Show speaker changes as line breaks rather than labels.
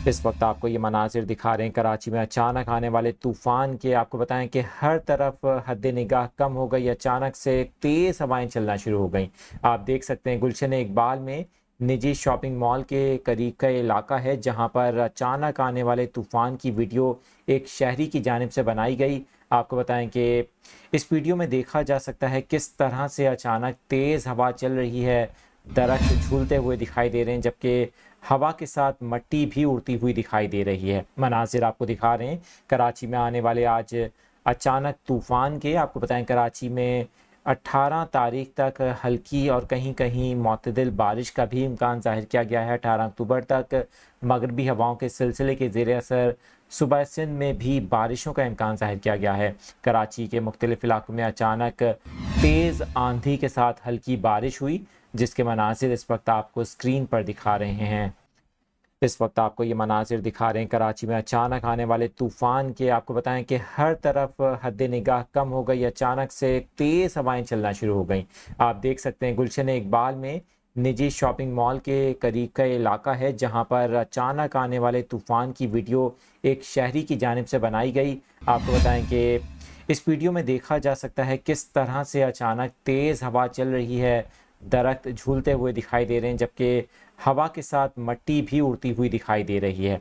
इस वक्त आपको ये मनाजिर दिखा रहे हैं कराची में अचानक आने वाले तूफ़ान के। आपको बताएं कि हर तरफ हद निगाह कम हो गई, अचानक से तेज़ हवाएं चलना शुरू हो गई। आप देख सकते हैं गुलशन इकबाल में निजी शॉपिंग मॉल के करीब का इलाका है जहां पर अचानक आने वाले तूफ़ान की वीडियो एक शहरी की जानिब से बनाई गई। आपको बताएं कि इस वीडियो में देखा जा सकता है किस तरह से अचानक तेज़ हवा चल रही है, दरख्त झूलते हुए दिखाई दे रहे हैं जबकि हवा के साथ मट्टी भी उड़ती हुई दिखाई दे रही है। मनाजिर आपको दिखा रहे हैं कराची में आने वाले आज अचानक तूफ़ान के। आपको बताएं कराची में 18 तारीख तक हल्की और कहीं कहीं मुतदिल बारिश का भी इम्कान ज़ाहिर किया गया है। 18 अक्टूबर तक मगरबी हवाओं के सिलसिले के ज़ेर असर सुबह सिंध में भी बारिशों का इम्कान ज़ाहिर किया गया है। कराची के मुख्तलिफ इलाकों में अचानक तेज़ आंधी के साथ हल्की बारिश हुई, जिसके मनाजिर इस वक्त आपको स्क्रीन पर दिखा रहे हैं। इस वक्त आपको ये मनाजिर दिखा रहे हैं कराची में अचानक आने वाले तूफ़ान के। आपको बताएं कि हर तरफ हद निगाह कम हो गई, अचानक से तेज़ हवाएं चलना शुरू हो गई। आप देख सकते हैं गुलशन इकबाल में निजी शॉपिंग मॉल के करीब का इलाका है जहां पर अचानक आने वाले तूफ़ान की वीडियो एक शहरी की जानिब से बनाई गई। आपको बताएं कि इस वीडियो में देखा जा सकता है किस तरह से अचानक तेज़ हवा चल रही है, दरख्त झूलते हुए दिखाई दे रहे हैं जबकि हवा के साथ मट्टी भी उड़ती हुई दिखाई दे रही है।